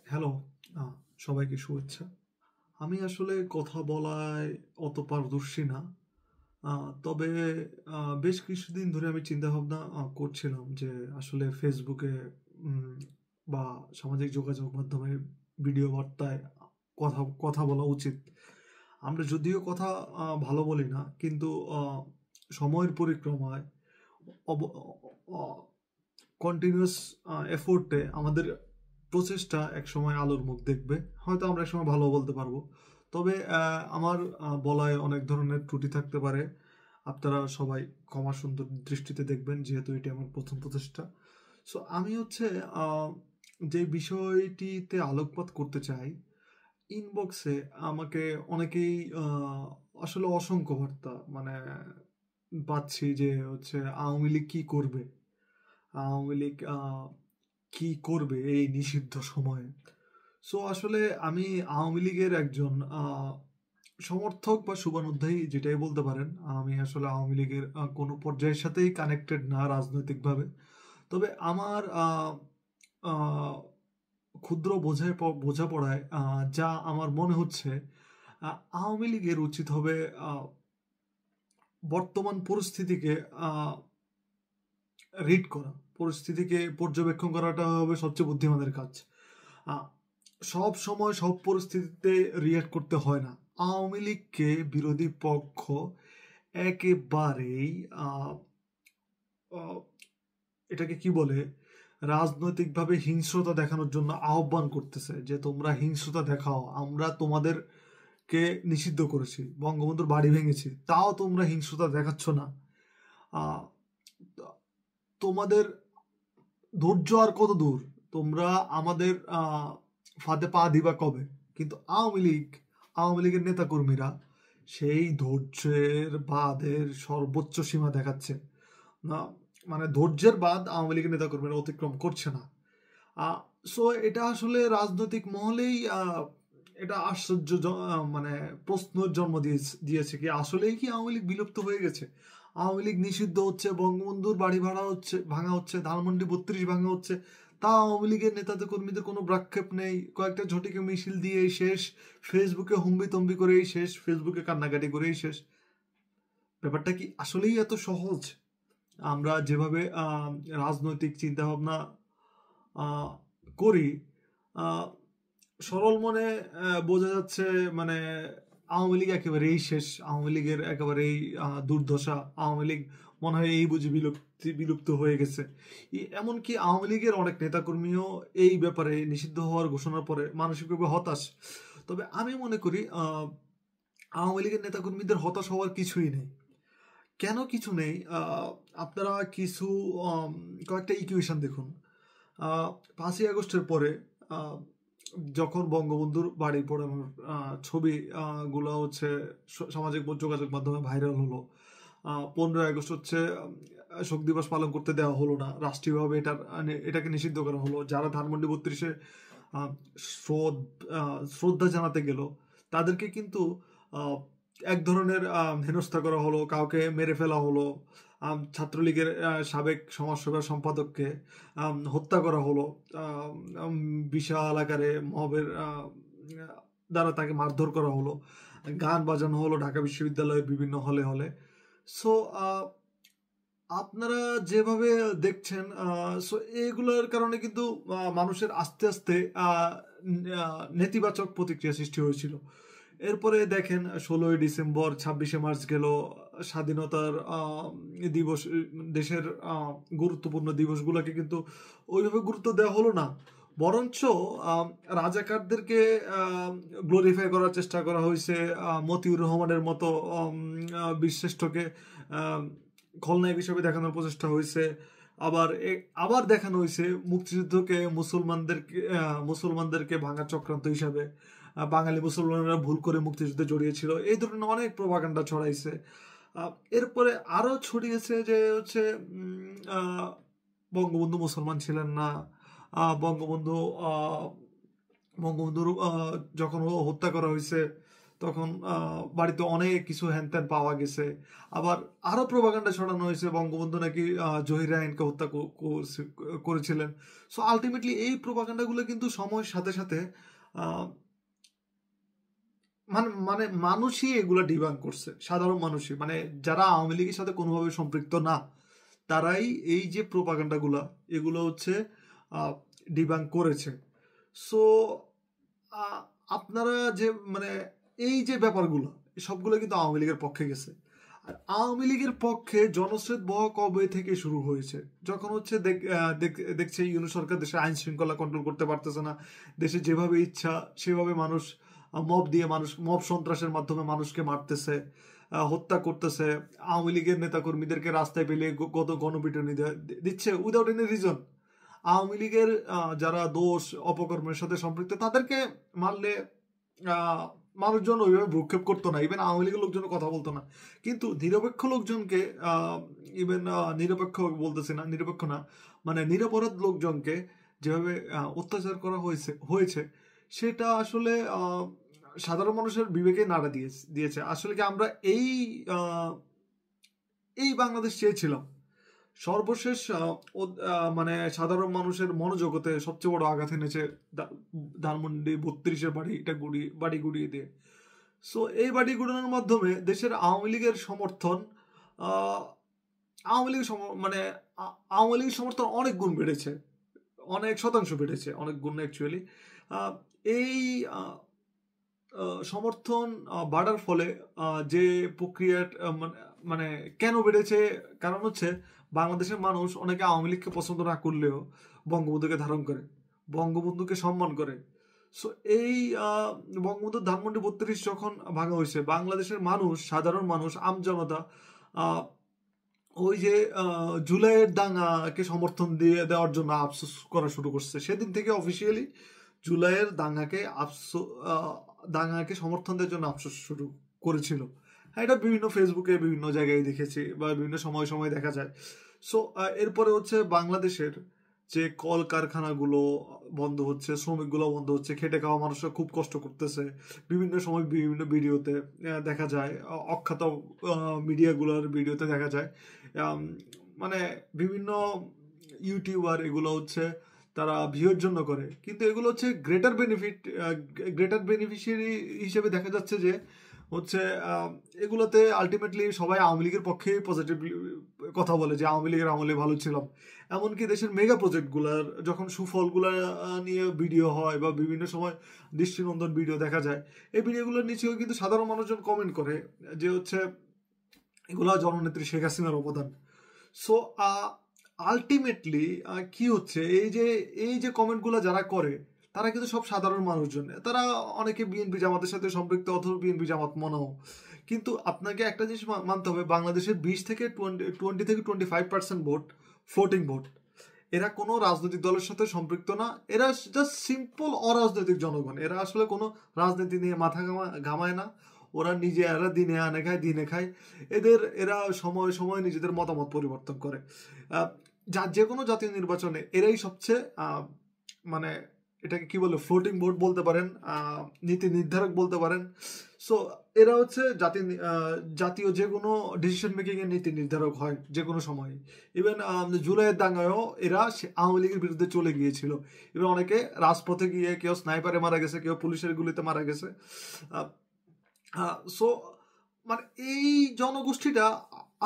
Hello, আ সবাইকে শুভেচ্ছা। আমি আসলে কথা বলায় অত পারদর্শী না। আ তবে আ বেশ কিছুদিন ধরে আমি চিন্তাভাবনা করছিলাম যে আসলে Facebook এ উম বা সামাজিক যোগাযোগ মাধ্যমে ভিডিও বার্তায় কথা কথা বলা উচিত। আমরা যদিও কথা ভালো বলি না, কিন্তু আ সময়ের পরিক্রমায় অব অ অ কন্টিনিউয়াস এফোর্ট এ আমাদের প্রচেষ্টা একসময় আলোর মুখ দেখবে। হয়তো আমরা একসময় ভালো বলতে পারবো। তবে আমার বলায় অনেক ধরনের ত্রুটি থাকতে পারে। আপনারা সবাই ক্ষমা সুন্দর দৃষ্টিতে দেখবেন, যেহেতু এটি আমার ১ম প্রচেষ্টা। সো আমি হচ্ছে আ যে বিষয়টিতে আলোকপাত করতে চাই, ইনবক্সে আমাকে অনেকেই আসলে অসংখ্য বার্তা মানে পাচ্ছি যে হচ্ছে আওয়ামী লীগ কি করবে? আওয়ামী লীগ কি করবে এই নিষিদ্ধ সময়ে? সো আসলে আমি আওয়ামী লীগের একজন সমর্থক বা শুভানুধ্যায়ী, যেটাই বলতে পারেন। আমি আসলে আওয়ামী লীগের কোনো পর্যায়ের সাথেই কানেক্টেড না রাজনৈতিকভাবে। তবে আমার আ ক্ষুদ্র বোঝাপড়ায় যা আমার মনে হচ্ছে, আ আওয়ামী লীগের উচিত হবে আ বর্তমান পরিস্থিতিকে আ রিড করা। পরিস্থিতিকে পর্যবেক্ষণ করাটা হবে সবচেয়ে বুদ্ধিমানের কাজ। আ সবসময় সব পরিস্থিতিতে রিঅ্যাক্ট করতে হয় না। আওয়ামী লীগকে বিরোধী পক্ষ একেবারেই আ অ এটাকে কি বলে? রাজনৈতিকভাবে হিংস্রতা দেখানোর জন্য আহ্বান করতেছে যে, "তোমরা হিংস্রতা দেখাও। আমরা তোমাদেরকে নিষিদ্ধ করেছি। বঙ্গবন্ধুর বাড়ি ভেঙেছি। তাও তোমরা হিংস্রতা দেখাচ্ছ না। আ ত তোমাদের ধৈর্য আর কতদূর? তোমরা আমাদের ফাঁদে পা দিবা কবে?" কিন্তু আওয়ামী লীগের নেতাকর্মীরা সেই ধৈর্যের বাঁধের সর্বোচ্চ সীমা দেখাচ্ছে। না, মানে ধৈর্যের বাঁধ আওয়ামী লীগের নেতাকর্মীরা অতিক্রম করছে না। আ সো এটা আসলে রাজনৈতিক মহলেই এটা আশ্চর্য মানে প্রশ্নের জন্ম দিয়েছে কি আসলেই কি আওয়ামী লীগ বিলুপ্ত হয়ে গেছে? আওয়ামী লীগ নিষিদ্ধ হচ্ছে, বঙ্গবন্ধুর বাড়ি ভাঙা হচ্ছে, ধানমন্ডি ৩২ ভাঙা হচ্ছে। তাও আওয়ামী লীগের নেতাদের কর্মীদের কোনো ভ্রুক্ষেপ নেই। কয়েকটা ঝটিকা মিছিল দিয়েই শেষ। ফেসবুকে হম্বিতম্বি করেই শেষ। ফেসবুকে কান্নাকাটি করেই শেষ। ব্যাপারটা কি আসলেই এত সহজ? আমরা যেভাবে রাজনৈতিক চিন্তাভাবনা আ করি, আ সরল মনে বোঝা যাচ্ছে, মানে আওয়ামী লীগ একেবারেই শেষ। আওয়ামী লীগের একেবারেই দুর্দশা। আওয়ামী লীগ মনে হয় এই বুঝি বিলুপ্ত হয়ে গেছে। এমনকি আওয়ামী লীগের অনেক নেতাকর্মীও এই ব্যাপারে নিষিদ্ধ হওয়ার ঘোষণার পরে মানসিকভাবে হতাশ। তবে আমি মনে করি আওয়ামী লীগের নেতাকর্মীদের হতাশ হওয়ার কিছুই নেই। কেন কিছু নেই? আপনারা কিছু আম কয়েকটা ইকুয়েশন দেখুন। আ ৫ই আগস্টের পরে আ যখন বঙ্গবন্ধুর বাড়ি পোড়ানোর ছবি গুলা হচ্ছে সামাজিক যোগাযোগ মাধ্যমে ভাইরাল হলো। ১৫ই আগস্ট হচ্ছে শোক দিবস পালন করতে দেওয়া হলো না। রাষ্ট্রীয়ভাবে এটাকে নিষিদ্ধ করা হলো। যারা ধানমন্ডি ৩২ এ আ শ্রদ আ শ্রদ্ধা জানাতে গেল, তাদেরকে কিন্তু আ এক ধরনের হেনস্থা করা হলো, কাউকে মেরে ফেলা হলো। ছাত্রলীগের সাবেক সমাজসেবা সম্পাদককে হত্যা করা হলো। আম আম বিশাল আকারে মবের দ্বারা তাকে মারধর করা হলো। গান বাজানো হলো ঢাকা বিশ্ববিদ্যালয়ের বিভিন্ন হলে। সো আ আপনারা যেভাবে দেখছেন, সো এগুলোর কারণে কিন্তু মানুষের আস্তে আ আ নেতিবাচক প্রতিক্রিয়া সৃষ্টি হয়েছিল। এরপরে দেখেন ১৬ই ডিসেম্বর, ২৬শে মার্চ গেল। স্বাধীনতার দিবস, দেশের গুরুত্বপূর্ণ দিবসগুলোকে কিন্তু ওইভাবে গুরুত্ব দেওয়া হলো না। বরঞ্চ আম রাজাকারদেরকে গ্লোরিফাই করার চেষ্টা করা হইছে। মতিউর রহমানের মতো বীরশ্রেষ্ঠকে আম খলনায়ক হিসেবে দেখানোর প্রচেষ্টা হইছে। আবার আবার দেখানো হইছে মুক্তিযুদ্ধকে মুসলমানদেরকে ভাঙার চক্রান্ত হিসাবে। বাঙালি মুসলমানরা ভুল করে মুক্তিযুদ্ধে জড়িয়েছিল। এই ধরনের অনেক প্রোপাগান্ডা ছড়াইছে। আ এরপরে আরো ছড়িয়েছে যে হচ্ছে উম আ বঙ্গবন্ধু মুসলমান ছিলেন না। আ বঙ্গবন্ধু আ বঙ্গবন্ধুর যখন হত্যা করা হইছে, তখন বাড়িতে অনেক কিছু হ্যানত্যান পাওয়া গেছে। আবার আরো প্রোপাগান্ডা ছড়ানো হয়েছে বঙ্গবন্ধু নাকি জহির রায়হানকে হত্যা করেছিলেন। সো আলটিমেটলি এই প্রোপাগান্ডাগুলো কিন্তু সময়ের সাথে সাথে মানে মানে মানুষই এগুলা ডিবাঙ্ক করছে, সাধারণ মানুষই, মানে যারা আওয়ামী লীগের সাথে কোনোভাবে সম্পৃক্ত না তারাই এই যে প্রোপাগান্ডাগুলা এগুলো হচ্ছে ডিবাঙ্ক করেছে। সো আপনারা যে মানে এই যে ব্যাপারগুলো সবগুলো কিন্তু আওয়ামী লীগের পক্ষে গেছে। আর আওয়ামী লীগের পক্ষে জনস্রোত বহ কবে থেকে শুরু হয়েছে, যখন হচ্ছে দেখছে ইউনূস সরকার দেশে আইন শৃঙ্খলা কন্ট্রোল করতে পারতেছে না, দেশে যেভাবে ইচ্ছা সেভাবে মানুষ মব সন্ত্রাসের মাধ্যমে মানুষকে মারতেছে, হত্যা করতেছে, আওয়ামী লীগের নেতাকর্মীদেরকে রাস্তায় পেলে গণপিটুনি দিচ্ছে উইদাউট এনি রিজন। আওয়ামী লীগের যারা দোষ অপকর্মের সাথে সম্পৃক্ত তাদেরকে মারলে মানুষজন ওইভাবে ভ্রুক্ষেপ করতো না, ইভেন আওয়ামী লীগের লোকজন কথা বলতো না। কিন্তু নিরপেক্ষ লোকজনকে ইভেন নিরপেক্ষ বলতেছি না, নিরপেক্ষ না মানে নিরপরাধ লোকজনকে যেভাবে অত্যাচার করা হয়েছে সেটা আসলে সাধারণ মানুষের বিবেকে নাড়া দিয়েছে। আসলে কি আমরা এই বাংলাদেশ চেয়েছিলাম? সর্বশেষ মানে সাধারণ মানুষের মনোজগতে সবচেয়ে বড় আঘাত এনেছে ধানমন্ডি 32-এর বাড়ি গুড়িয়ে দিয়ে। সো এই বাড়ি গুড়ানোর মাধ্যমে দেশের আওয়ামী লীগের সমর্থন আওয়ামী লীগের সমর্থন অনেক গুণ বেড়েছে, অনেক শতাংশ বেড়েছে, অনেক গুণ অ্যাকচুয়ালি। এই সমর্থন বাড়ার ফলে যে প্রক্রিয়া মানে কেন বেড়েছে, কারণ হচ্ছে বাংলাদেশের মানুষ অনেকে আওয়ামী লীগকে পছন্দ না করলেও বঙ্গবন্ধুকে ধারণ করে, বঙ্গবন্ধুকে সম্মান করে। সো এই বঙ্গবন্ধুর ধানমন্ডি 32 যখন ভাঙা হয়েছে, বাংলাদেশের মানুষ, সাধারণ মানুষ, আমজনতা ওই যে জুলাইয়ের দাঙ্গাকে সমর্থন দেওয়ার জন্য আফসোস করা শুরু করছে। সেদিন থেকে অফিসিয়ালি জুলাইয়ের দাঙ্গাকে সমর্থন দেওয়ার জন্য আফসোস শুরু করেছিল। হ্যাঁ, এটা বিভিন্ন ফেসবুকে বিভিন্ন জায়গায় দেখেছি বা বিভিন্ন সময় দেখা যায়। সো এরপরে হচ্ছে বাংলাদেশের যে কল কারখানাগুলো বন্ধ হচ্ছে, শ্রমিকগুলো বন্ধ হচ্ছে, খেটে খাওয়া মানুষরা খুব কষ্ট করতেছে, বিভিন্ন সময় বিভিন্ন ভিডিওতে দেখা যায়, অখ্যাত মিডিয়াগুলোর ভিডিওতে দেখা যায়, মানে বিভিন্ন ইউটিউবার এগুলো হচ্ছে তারা ভিউর জন্য করে, কিন্তু এগুলো হচ্ছে গ্রেটার বেনিফিশিয়ারি হিসেবে দেখা যাচ্ছে যে হচ্ছে এগুলোতে আলটিমেটলি সবাই আওয়ামী লীগের পক্ষে পজিটিভ কথা বলে যে আওয়ামী লীগের আমলে ভালো ছিলাম। এমনকি দেশের মেগা প্রজেক্টগুলোর যখন সুফলগুলো নিয়ে ভিডিও হয় বা বিভিন্ন সময় দৃষ্টিনন্দন ভিডিও দেখা যায়, এই ভিডিওগুলোর নিচেও কিন্তু সাধারণ মানুষজন কমেন্ট করে যে হচ্ছে এগুলো জননেত্রী শেখ হাসিনার অবদান। সো আলটিমেটলি কি হচ্ছে, এই যে কমেন্টগুলো যারা করে তারা কিন্তু সব সাধারণ মানুষজন, তারা অনেকে বিএনপি জামাতের সাথে সম্পৃক্ত অথবা বিএনপি জামাত মনেও। কিন্তু আপনাকে একটা জিনিস মানতে হবে, বাংলাদেশের 20 থেকে 25% ভোট ফ্লোটিং ভোট, এরা কোনো রাজনৈতিক দলের সাথে সম্পৃক্ত না, এরা জাস্ট সিম্পল অরাজনৈতিক জনগণ, এরা আসলে কোনো রাজনীতি নিয়ে মাথা ঘামায় না, ওরা দিনে আনে খায় দিনে খায়, এরা সময় সময় নিজেদের মতামত পরিবর্তন করে। যে কোনো জাতীয় নির্বাচনে এরাই সবচেয়ে মানে এটাকে কি বলে ফ্লোটিং ভোট বলতে পারেন, নীতি নির্ধারক বলতে পারেন। সো এরা হচ্ছে জাতীয় যে কোনো ডিসিশন মেকিং এর নীতি নির্ধারক হয় যে কোনো সময়। ইভেন জুলাইয়ের দাঙ্গায়ও এরা আওয়ামী লীগের বিরুদ্ধে চলে গিয়েছিল, এবার অনেকে রাজপথে গিয়ে কেউ স্নাইপারে মারা গেছে, কেউ পুলিশের গুলিতে মারা গেছে। সো মানে এই জনগোষ্ঠীটা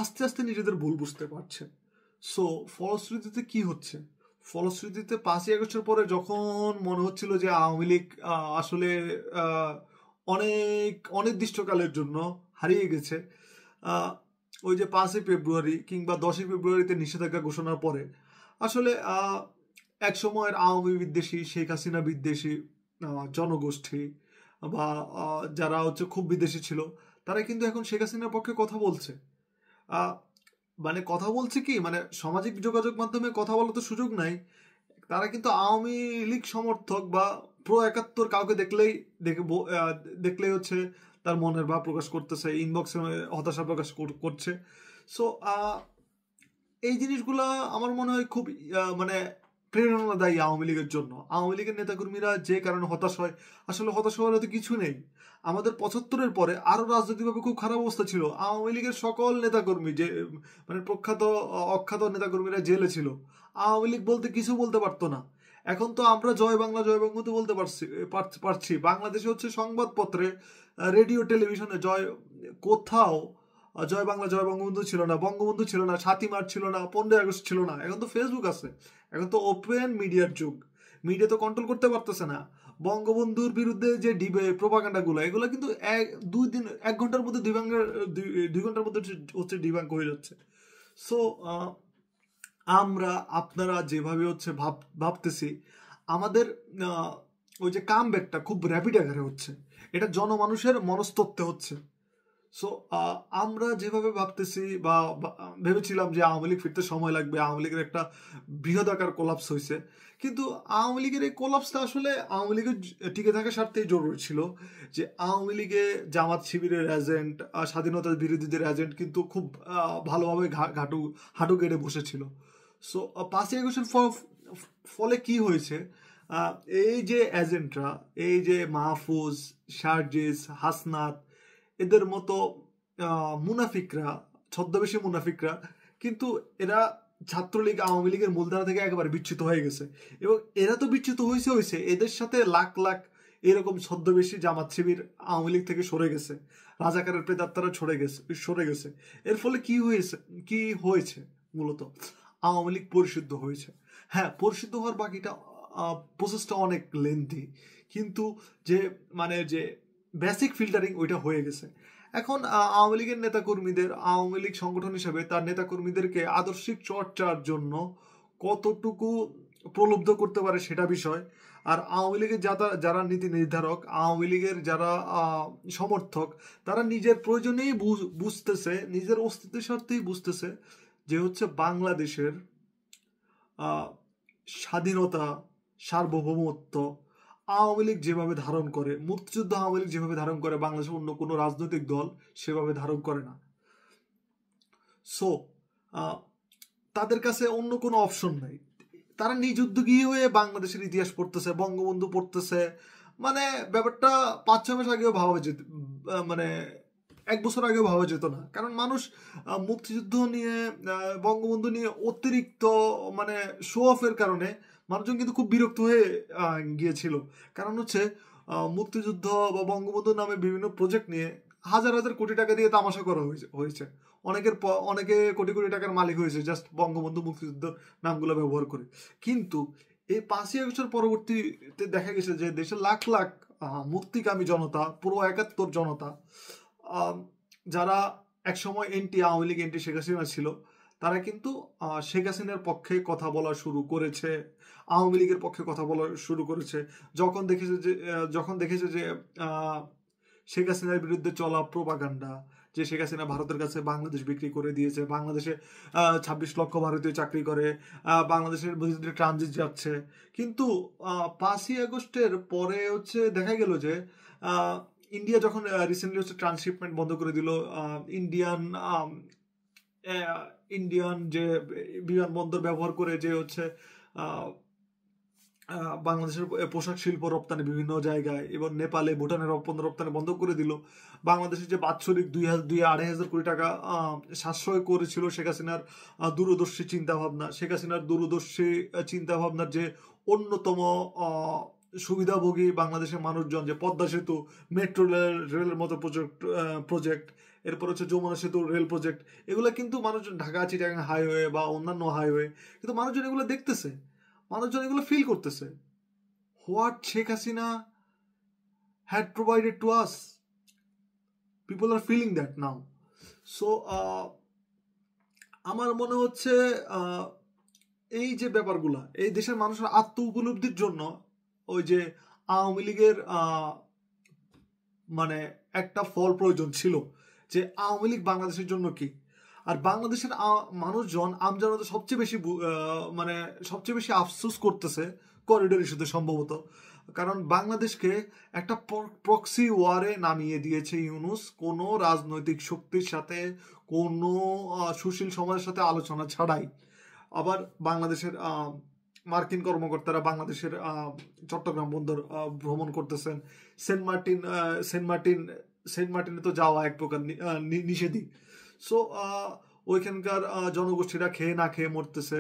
আস্তে আস্তে নিজেদের ভুল বুঝতে পারছে। সো ফলশ্রুতিতে কি হচ্ছে, ফলশ্রুতিতে 5ই আগস্টের পরে যখন মনে হচ্ছিল যে আওয়ামী লীগ আসলে অনেক অনির্দিষ্টকালের জন্য হারিয়ে গেছে, ওই যে 5ই ফেব্রুয়ারি কিংবা 10ই ফেব্রুয়ারিতে নিষেধাজ্ঞা ঘোষণার পরে আসলে এক সময়ের আওয়ামী বিদ্বেষী, শেখ হাসিনা বিদ্বেষী জনগোষ্ঠী বা যারা হচ্ছে খুব বিদেশি ছিল, তারা কিন্তু এখন শেখ হাসিনার পক্ষে কথা বলছে। মানে কথা বলছে কি, মানে সামাজিক যোগাযোগ মাধ্যমে কথা বলার তো সুযোগ নাই, তারা কিন্তু আওয়ামী লীগ সমর্থক বা প্রো 71 কাউকে দেখলেই হচ্ছে তার মনের ভাব প্রকাশ করতেছে, ইনবক্সে হতাশা প্রকাশ করছে। সো এই জিনিসগুলা আমার মনে হয় খুব মানে প্রেরণা দেয় আওয়ামী লীগের জন্য। আওয়ামী লীগের নেতাকর্মীরা যে কারণে হতাশ হয়, আসলে হতাশ হওয়ার তো কিছু নেই। আমাদের ৭৫-এর পরে আরো রাজনৈতিকভাবে খুব খারাপ অবস্থা ছিল। আওয়ামী লীগের সকল নেতাকর্মী যে মানে প্রখ্যাত অখ্যাত নেতাকর্মীরা জেলে ছিল। আওয়ামী লীগ বলতে কিছু বলতে পারতো না। এখন তো আমরা জয় বাংলা জয় বঙ্গবন্ধু বলতে পারছি। বাংলাদেশে হচ্ছে সংবাদপত্রে, রেডিও, টেলিভিশনে কোথাও জয় বাংলা জয় বঙ্গবন্ধু ছিল না, বঙ্গবন্ধু ছিল না, ৭ই মার্চ ছিল না, ১৫ই আগস্ট ছিল না। এখন তো ফেসবুক আছে, এখন তো ওপেন মিডিয়ার যুগ। মিডিয়া তো কন্ট্রোল করতে পারতেছে না। বঙ্গবন্ধুর বিরুদ্ধে যে প্রোপাগান্ডাগুলো, এগুলো কিন্তু ১ ঘন্টার মধ্যে ২ ঘন্টার মধ্যে হচ্ছে ডিবাঙ্ক হয়ে যাচ্ছে। সো আমরা আপনারা যেভাবে হচ্ছে ভাবতেছি, আমাদের ওই যে কামব্যাকটা খুব র্যাপিড আকারে হচ্ছে, এটা জনমানুষের মনস্তত্ত্বে হচ্ছে। সো আমরা যেভাবে ভাবতেছি বা ভেবেছিলাম যে আওয়ামী লীগ ফিরতে সময় লাগবে, আওয়ামী লীগের একটা বৃহদাকার কোলাপস হয়েছে, কিন্তু আওয়ামী লীগের এই কোলাপসটা আসলে আওয়ামী লীগের টিকে থাকার স্বার্থেই জরুরি ছিল। যে আওয়ামী লীগে জামাত শিবিরের এজেন্ট, স্বাধীনতা বিরোধীদের এজেন্ট কিন্তু খুব ভালোভাবে হাঁটু গেড়ে বসেছিল। সো ৫ই আগস্টের ফলে কি হয়েছে, এই যে এজেন্টরা, এই যে মাহফুজ, শারজিস, হাসনাত, এদের মতো মুনাফিকরা, ছদ্মবেশী মুনাফিকরা, কিন্তু এরা ছাত্রলীগ আওয়ামী লীগের মূলধারা থেকে একেবারে বিচ্যুত হয়ে গেছে। এবং এরা তো বিচ্যুত হয়েছে, এদের সাথে লাখ লাখ এরকম ছদ্মবেশী জামাত শিবির আওয়ামী লীগ থেকে সরে গেছে, রাজাকারের প্রেতাত্মারা সরে গেছে। এর ফলে কি হয়েছে মূলত আওয়ামী লীগ পরিশুদ্ধ হয়েছে। হ্যাঁ, পরিশুদ্ধ হওয়ার বাকিটা প্রসেসটা অনেক লেন্থি, কিন্তু যে বেসিক ফিল্টারিং ওইটা হয়ে গেছে। এখন আওয়ামী লীগের নেতাকর্মীদের, আওয়ামী লীগ সংগঠন হিসেবে তার নেতাকর্মীদেরকে আদর্শিক চর্চার জন্য কতটুকু প্রলুব্ধ করতে পারে সেটা বিষয়। আর আওয়ামী লীগের যারা নীতি নির্ধারক, আওয়ামী লীগের যারা সমর্থক, তারা নিজের প্রয়োজনেই বুঝতেছে, নিজের অস্তিত্বের স্বার্থেই বুঝতেছে যে হচ্ছে বাংলাদেশের স্বাধীনতা, সার্বভৌমত্ব আওয়ামী লীগ যেভাবে ধারণ করে, মুক্তিযুদ্ধ আওয়ামী লীগ যেভাবে ধারণ করে, বাংলাদেশের অন্য কোনো রাজনৈতিক দল সেভাবে ধারণ করে না। সো তাদের কাছে অন্য কোনো অপশন নাই। তারা নিজ উদ্যোগী হয়ে বাংলাদেশের ইতিহাস পড়তেছে, বঙ্গবন্ধু পড়তেছে। মানে ব্যাপারটা ৫-৬ মাস আগেও ভাবা যেত, ১ বছর আগেও ভাবা যেত না। কারণ মানুষ মুক্তিযুদ্ধ নিয়ে, বঙ্গবন্ধু নিয়ে অতিরিক্ত শো অফের কারণে মানুষজন কিন্তু খুব বিরক্ত হয়ে গিয়েছিল। কারণ হচ্ছে মুক্তিযুদ্ধ বা বঙ্গবন্ধু নামে বিভিন্ন প্রজেক্ট নিয়ে হাজার হাজার কোটি টাকা দিয়ে তামাশা করা হয়েছে। অনেকে কোটি কোটি টাকার মালিক হয়েছে জাস্ট বঙ্গবন্ধু মুক্তিযুদ্ধ নামগুলো ব্যবহার করে। কিন্তু এই ৫ই আগস্টের পরবর্তীতে দেখা গেছে যে দেশের লাখ লাখ মুক্তিকামী জনতা, পুরো ৭১ জনতা, যারা একসময় এন্টি আওয়ামী লীগ, এন্টি শেখ হাসিনা ছিল, তারা কিন্তু শেখ হাসিনার পক্ষে কথা বলা শুরু করেছে, আওয়ামী লীগের পক্ষে কথা বলা শুরু করেছে। যখন দেখেছে যে শেখ হাসিনার বিরুদ্ধে চলা প্রোপাগান্ডা, যে শেখ হাসিনা ভারতের কাছে বাংলাদেশ বিক্রি করে দিয়েছে, বাংলাদেশে ২৬ লক্ষ ভারতীয় চাকরি করে, বাংলাদেশের বিরুদ্ধে ট্রানজিট যাচ্ছে। কিন্তু ৫ই আগস্টের পরে হচ্ছে দেখা গেল যে ইন্ডিয়া যখন রিসেন্টলি হচ্ছে ট্রান্সশিপমেন্ট বন্ধ করে দিল, ইন্ডিয়ান যে বিমানবন্দর ব্যবহার করে যে হচ্ছে বাংলাদেশের পোশাক শিল্প রপ্তানি বিভিন্ন জায়গায় এবং নেপালে, ভুটানের রপ্তানি বন্ধ করে দিল। বাংলাদেশের যে বাৎসরিক ২,৫০০ কোটি টাকা সাশ্রয় করেছিল শেখ হাসিনার দূরদর্শী চিন্তাভাবনা, শেখ হাসিনার দূরদর্শী চিন্তাভাবনার যে অন্যতম সুবিধাভোগী বাংলাদেশের মানুষজন, যে পদ্মা সেতু, মেট্রো রেলের মতো প্রজেক্ট, এরপর হচ্ছে যমুনা সেতু রেল প্রজেক্ট, এগুলো কিন্তু মানুষজন, ঢাকা চিটাগাং হাইওয়ে বা অন্যান্য হাইওয়ে, কিন্তু মানুষজন এগুলো দেখতেছে, মানুষজন এগুলো ফিল করতেছে। What Sheikh Hasina had provided to us, people are feeling that now. So আমার মনে হচ্ছে এই যে ব্যাপারগুলা, এই দেশের মানুষের আত্ম উপলব্ধির জন্য ওই যে আওয়ামী লীগের একটা ফল প্রয়োজন ছিল, যে আওয়ামী লীগ বাংলাদেশের জন্য কি। আর বাংলাদেশের মানুষজন আমজনতা সবচেয়ে বেশি আফসোস করতেছে করিডোর ইস্যুতে সম্ভবত। কারণ বাংলাদেশকে একটা প্রক্সি ওয়ারে নামিয়ে দিয়েছে ইউনূস, কোনো রাজনৈতিক শক্তির সাথে, কোনো সুশীল সমাজের সাথে আলোচনা ছাড়াই। আবার বাংলাদেশের মার্কিন কর্মকর্তারা বাংলাদেশের চট্টগ্রাম বন্দর ভ্রমণ করতেছেন। Saint Martin Saint Martin Saint মার্টিনে তো যাওয়া এক প্রকার নিষেধই। সো ওইখানকার জনগোষ্ঠীরা খেয়ে না খেয়ে মরতেছে,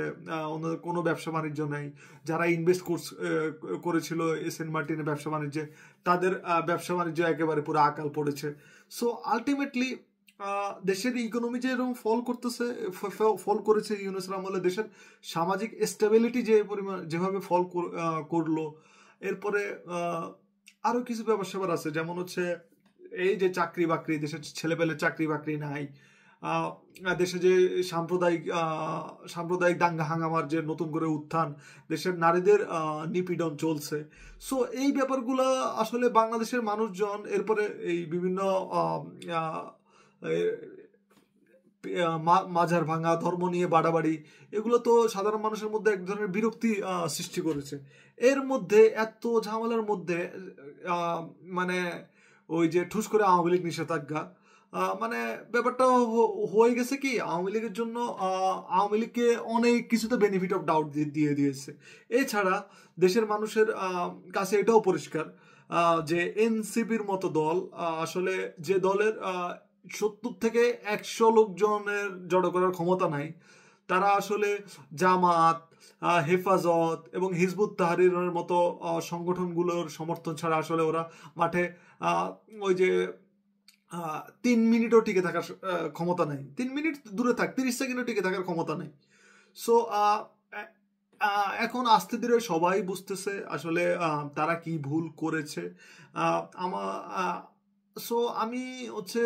ওনাদের কোনো ব্যবসা বাণিজ্য নেই। যারা ইনভেস্ট করেছিল সেন্ট মার্টিনে ব্যবসা বাণিজ্যে, তাদের ব্যবসা বাণিজ্য একেবারে পুরো আকাল পড়েছে। সো আলটিমেটলি দেশের ইকোনমি যে এরকম ফল করেছে ইউনূসের আমলে, দেশের সামাজিক স্টেবিলিটি যে পরিমাণ যেভাবে ফল করলো, এরপরে আরো কিছু ব্যাপার স্যাপার আছে, যেমন হচ্ছে এই যে চাকরি বাকরি, দেশের ছেলেপেলে চাকরি বাকরি নাই, দেশে যে সাম্প্রদায়িক দাঙ্গা হাঙ্গামার যে নতুন করে উত্থান, দেশের নারীদের নিপীড়ন চলছে। সো এই ব্যাপারগুলো আসলে বাংলাদেশের মানুষজন, এরপরে এই বিভিন্ন মাঝার ভাঙা, ধর্ম নিয়ে বাড়াবাড়ি, এগুলো তো সাধারণ মানুষের মধ্যে এক ধরনের বিরক্তি সৃষ্টি করেছে। এর মধ্যে এত ঝামেলার মধ্যে মানে ওই যে ঠুস করে আওয়ামী লীগ নিষেধাজ্ঞা, মানে ব্যাপারটা হয়ে গেছে কি, আওয়ামী লীগের জন্য আওয়ামী লীগকে অনেক কিছুতে বেনিফিট অফ ডাউট দিয়ে দিয়েছে। এছাড়া দেশের মানুষের কাছে এটাও পরিষ্কার যে এনসিপির মতো দল, আসলে যে দলের 70 থেকে 100 লোকজনের জড়ো করার ক্ষমতা নাই, তারা আসলে জামাত, হেফাজত এবং হিজবুত তাহরিরের মতো সংগঠনগুলোর সমর্থন ছাড়া আসলে ওরা মাঠে ওই যে 3 মিনিটও টিকে থাকার ক্ষমতা নাই। 3 মিনিট দূরে থাক, 30 সেকেন্ডও টিকে থাকার ক্ষমতা নাই। সো এখন আস্তে ধীরে সবাই বুঝতেছে আসলে তারা কি ভুল করেছে। সো আমি হচ্ছে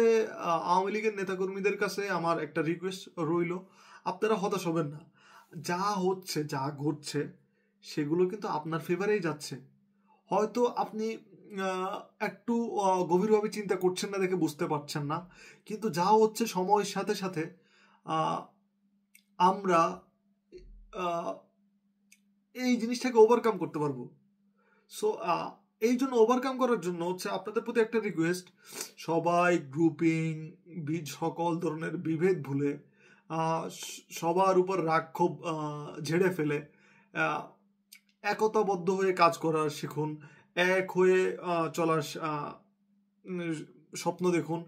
আওয়ামী লীগের নেতাকর্মীদের কাছে আমার একটা রিকোয়েস্ট রইল, আপনারা হতাশ হবেন না। যা হচ্ছে, যা ঘটছে, সেগুলো কিন্তু আপনার ফেভারেই যাচ্ছে। হয়তো আপনি একটু গভীরভাবে চিন্তা করছেন না দেখে বুঝতে পারছেন না, কিন্তু যা হচ্ছে সময়ের সাথে সাথে আমরা এই জিনিসটাকে ওভারকাম করতে পারবো। সো এই জন্য ওভারকাম করার জন্য হচ্ছে আপনাদের প্রতি একটা রিকোয়েস্ট, সবাই গ্রুপিং, সকল ধরনের বিভেদ ভুলে, সবার উপর রাগ ক্ষোভ ঝেড়ে ফেলে একতাবদ্ধ হয়ে কাজ করার শিখুন, এক হয়ে চলার স্বপ্ন দেখুন,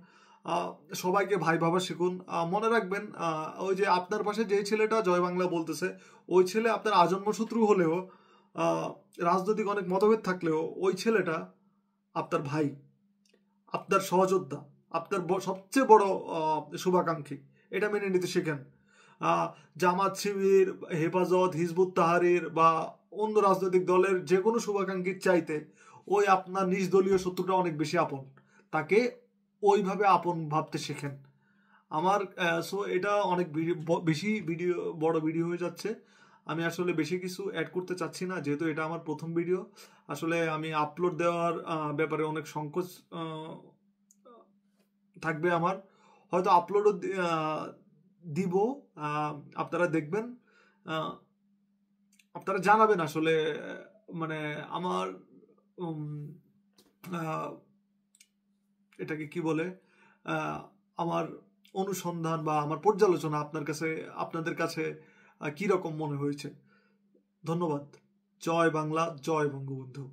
সবাইকে ভাই ভাবা শিখুন। মনে রাখবেন, ওই যে আপনার পাশে যে ছেলেটা জয় বাংলা বলতেছে, ওই ছেলে আপনার আজন্ম শত্রু হলেও, রাজনৈতিক অনেক মতভেদ থাকলেও, ওই ছেলেটা আপনার ভাই, আপনার সহযোদ্ধা, আপনার সবচেয়ে বড় শুভাকাঙ্ক্ষী। এটা মেনে নিতে শেখেন। জামাত, শিবির, হেফাজত, হিজবুত তাহরির বা অন্য রাজনৈতিক দলের যে কোনো শুভাকাঙ্ক্ষীর চাইতে ওই আপনার নিজ দলীয় শত্রুটা অনেক বেশি আপন, তাকে ওইভাবে আপন ভাবতে শেখেন। আমার সো এটা অনেক বেশি বড় ভিডিও হয়ে যাচ্ছে। আমি আসলে বেশি কিছু অ্যাড করতে চাচ্ছি না, যেহেতু এটা আমার প্রথম ভিডিও। আসলে আমি আপলোড দেওয়ার ব্যাপারে অনেক সংকোচ থাকবে আমার, হয়তো আপলোডও দিব, আপনারা দেখবেন, আপনারা জানাবেন আসলে মানে আমার এটাকে কি বলে, আমার অনুসন্ধান বা আমার পর্যালোচনা আপনাদের কাছে কি রকম মনে হয়েছে। ধন্যবাদ। জয় বাংলা, জয় বঙ্গবন্ধু।